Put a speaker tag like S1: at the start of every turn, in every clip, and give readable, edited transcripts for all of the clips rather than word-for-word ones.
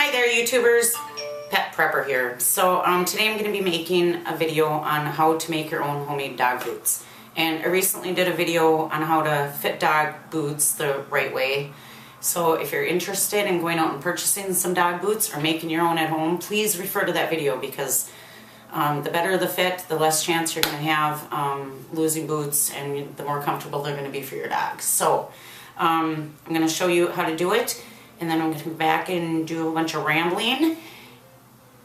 S1: Hi there YouTubers, Pet Prepper here. So today I'm going to be making a video on how to make your own homemade dog boots. And I recently did a video on how to fit dog boots the right way. So if you're interested in going out and purchasing some dog boots or making your own at home, please refer to that video because the better the fit, the less chance you're going to have losing boots and the more comfortable they're going to be for your dog. So I'm going to show you how to do it. And then I'm going to come back and do a bunch of rambling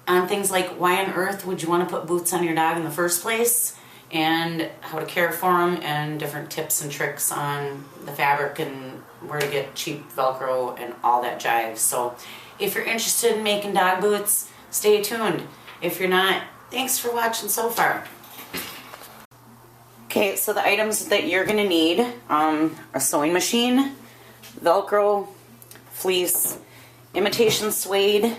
S1: on things like why on earth would you want to put boots on your dog in the first place, and how to care for them, and different tips and tricks on the fabric and where to get cheap Velcro and all that jive. So if you're interested in making dog boots, stay tuned. If you're not, thanks for watching so far. Okay, so the items that you're going to need, a sewing machine, Velcro, fleece, imitation suede,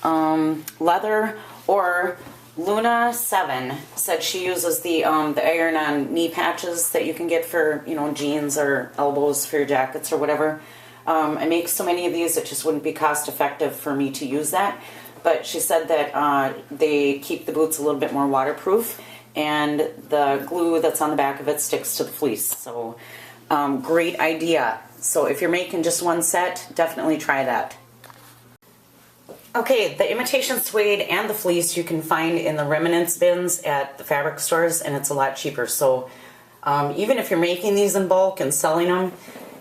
S1: leather, or Luna 7 said she uses the iron-on knee patches that you can get for, you know, jeans or elbows for your jackets or whatever. I make so many of these it just wouldn't be cost effective for me to use that, but she said that they keep the boots a little bit more waterproof, and the glue that's on the back of it sticks to the fleece. So great idea. So if you're making just one set, definitely try that. Okay, the imitation suede and the fleece you can find in the remnants bins at the fabric stores, and it's a lot cheaper. So even if you're making these in bulk and selling them,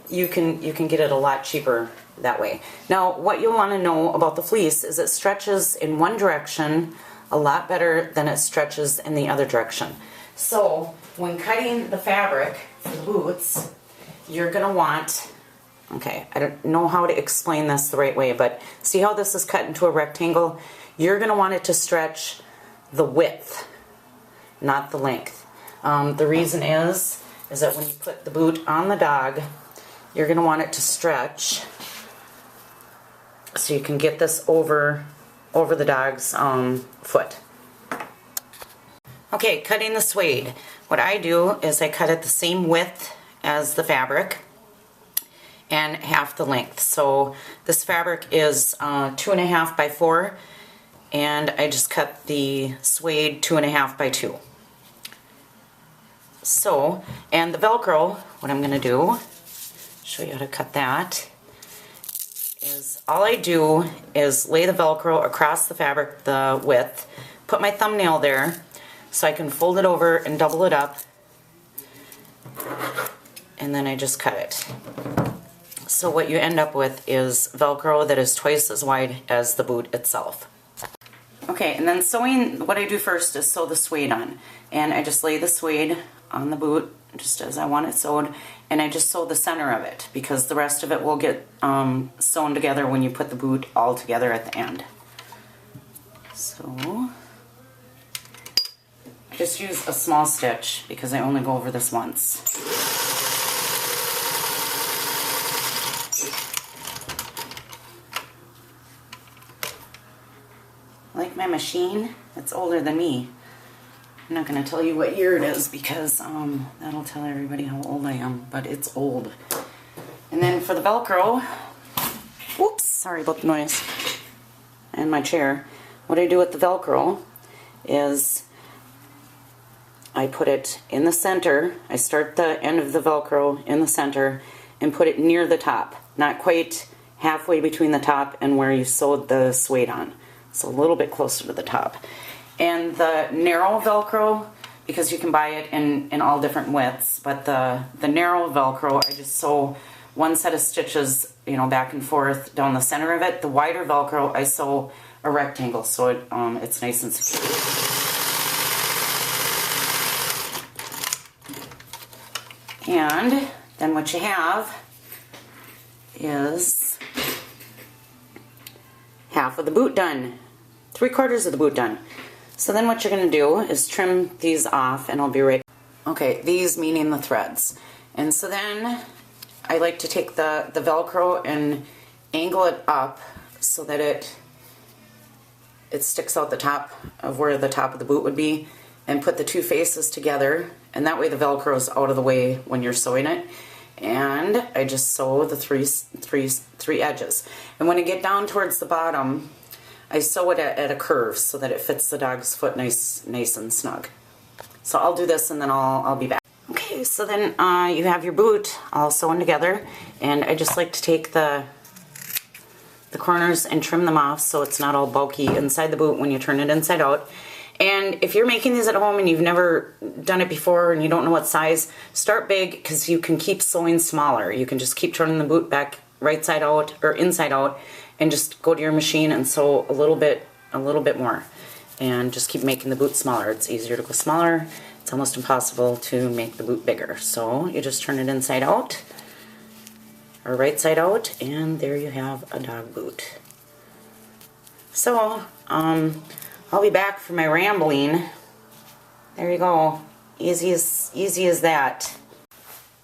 S1: you can get it a lot cheaper that way. Now, what you'll want to know about the fleece is it stretches in one direction a lot better than it stretches in the other direction. So when cutting the fabric for the boots, you're going to want, okay, I don't know how to explain this the right way, but see how this is cut into a rectangle? You're going to want it to stretch the width, not the length. The reason is that when you put the boot on the dog, you're going to want it to stretch so you can get this over the dog's foot. Okay, cutting the suede. What I do is I cut it the same width as the fabric and half the length. So this fabric is 2.5 by 4, and I just cut the suede 2.5 by 2. So, and the Velcro, what I'm going to do, show you how to cut that, is all I do is lay the Velcro across the fabric, the width, put my thumbnail there so I can fold it over and double it up, and then I just cut it. So what you end up with is Velcro that is twice as wide as the boot itself. Okay, and then sewing, what I do first is sew the suede on. And I just lay the suede on the boot just as I want it sewed, and I just sew the center of it because the rest of it will get sewn together when you put the boot all together at the end. So just use a small stitch because I only go over this once. Like my machine, it's older than me. I'm not going to tell you what year it is because that'll tell everybody how old I am, but it's old. And then for the Velcro, whoops, sorry about the noise, and my chair. What I do with the Velcro is I put it in the center. I start the end of the Velcro in the center and put it near the top, not quite halfway between the top and where you sewed the suede on. So a little bit closer to the top. And the narrow Velcro, because you can buy it in all different widths, but the narrow Velcro, I just sew one set of stitches, you know, back and forth down the center of it. The wider Velcro, I sew a rectangle so it's nice and secure. And then what you have is half of the boot done, 3/4 of the boot done. So then what you're going to do is trim these off, and I'll be right. Okay, these meaning the threads. And so then I like to take the Velcro and angle it up so that it sticks out the top of where the top of the boot would be, and put the two faces together, and that way the Velcro is out of the way when you're sewing it. and I just sew the three edges. And when I get down towards the bottom, I sew it at a curve so that it fits the dog's foot nice and snug. So I'll do this and then I'll be back. Okay, so then you have your boot all sewn together, and I just like to take the corners and trim them off so it's not all bulky inside the boot when you turn it inside out. And if you're making these at home and you've never done it before and you don't know what size, start big, because you can keep sewing smaller. You can just keep turning the boot back right side out or inside out and just go to your machine and sew a little bit more, and just keep making the boot smaller. It's easier to go smaller. It's almost impossible to make the boot bigger. So you just turn it inside out or right side out, and there you have a dog boot. So I'll be back for my rambling. There you go. Easy as that.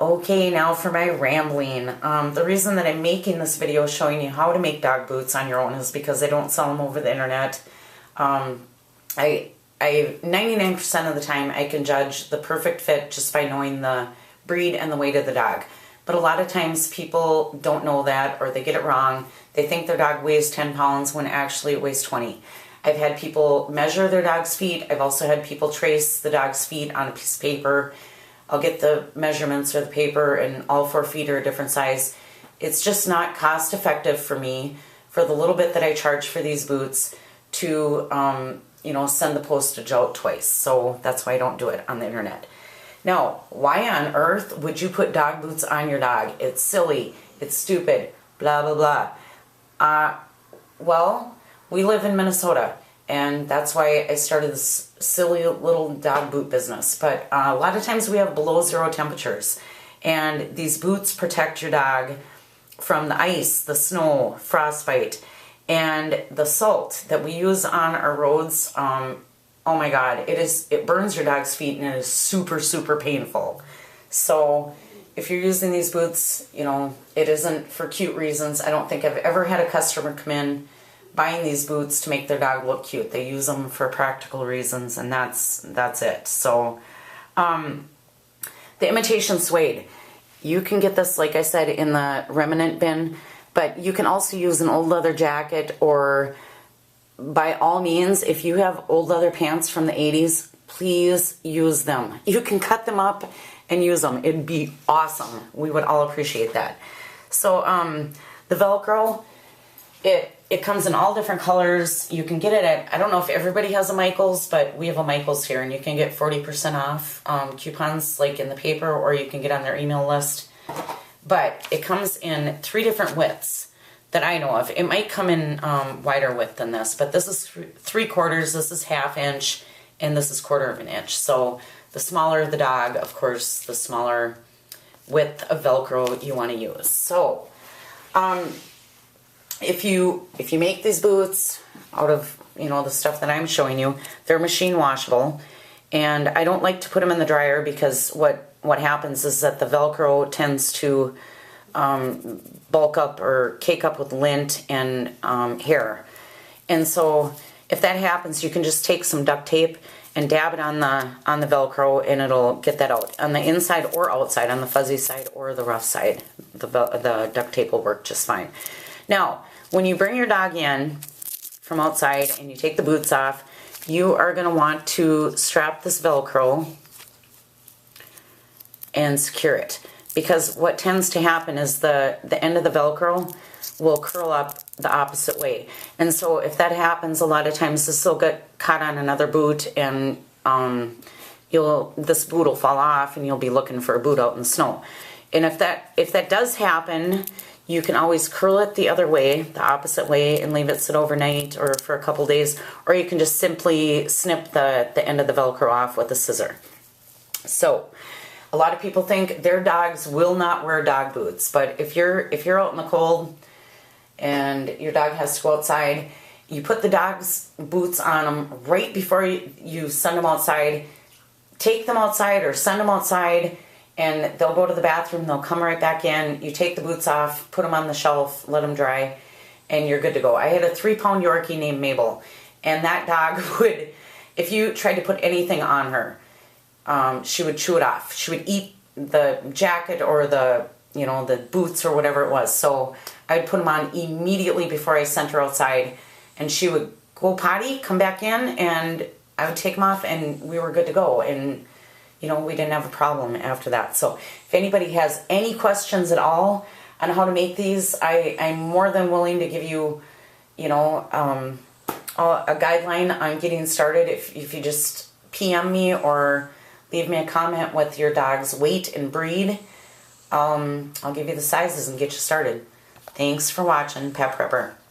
S1: Okay, now for my rambling. The reason that I'm making this video showing you how to make dog boots on your own is because I don't sell them over the internet. 99% of the time I can judge the perfect fit just by knowing the breed and the weight of the dog. But a lot of times people don't know that, or they get it wrong. They think their dog weighs 10 pounds when actually it weighs 20. I've had people measure their dog's feet. I've also had people trace the dog's feet on a piece of paper. I'll get the measurements or the paper, and all 4 feet are a different size. It's just not cost effective for me, for the little bit that I charge for these boots, to send the postage out twice. So that's why I don't do it on the internet. Now, why on earth would you put dog boots on your dog? It's silly. It's stupid. Blah, blah, blah. Well, we live in Minnesota, and that's why I started this silly little dog boot business. But a lot of times we have below 0 temperatures, and these boots protect your dog from the ice, the snow, frostbite, and the salt that we use on our roads. Oh my God, it burns your dog's feet, and it is super, super painful. So if you're using these boots, it isn't for cute reasons. I don't think I've ever had a customer come in buying these boots to make their dog look cute. They use them for practical reasons, and that's it. So the imitation suede, you can get this, like I said, in the remnant bin, but you can also use an old leather jacket, or by all means, if you have old leather pants from the 80s, please use them. You can cut them up and use them. It'd be awesome. We would all appreciate that. So the Velcro, it comes in all different colors. You can get it at, I don't know if everybody has a Michaels, but we have a Michaels here, and you can get 40% off coupons like in the paper, or you can get on their email list. But it comes in 3 different widths that I know of. It might come in wider width than this, but this is 3/4, this is 1/2 inch, and this is 1/4 inch. So the smaller the dog, of course, the smaller width of Velcro you want to use. So if you make these boots out of the stuff that I'm showing you, they're machine washable, and I don't like to put them in the dryer, because what happens is that the Velcro tends to bulk up or cake up with lint and hair. And so if that happens, you can just take some duct tape and dab it on the Velcro, and it'll get that out. On the inside or outside, on the fuzzy side or the rough side, the duct tape will work just fine. Now, when you bring your dog in from outside and you take the boots off, you are going to want to strap this Velcro and secure it. Because what tends to happen is the end of the Velcro will curl up the opposite way. And so if that happens, a lot of times this will get caught on another boot, and this boot will fall off, and you'll be looking for a boot out in the snow. And if that does happen, you can always curl it the other way, the opposite way, and leave it sit overnight or for a couple days, or you can just simply snip the end of the Velcro off with a scissor. So a lot of people think their dogs will not wear dog boots, but if you're out in the cold and your dog has to go outside, you put the dog's boots on them right before you send them outside. Take them outside or send them outside, and they'll go to the bathroom, they'll come right back in. You take the boots off, put them on the shelf, let them dry, and you're good to go. I had a 3-pound Yorkie named Mabel, and that dog would, if you tried to put anything on her, she would chew it off. She would eat the jacket or the you know, the boots or whatever it was. So I would put them on immediately before I sent her outside, and she would go potty, come back in, and I would take them off, and we were good to go. And, you know, we didn't have a problem after that. So if anybody has any questions at all on how to make these, I'm more than willing to give you, you know, a guideline on getting started. If you just PM me or leave me a comment with your dog's weight and breed, I'll give you the sizes and get you started. Thanks for watching, Pet Prepper.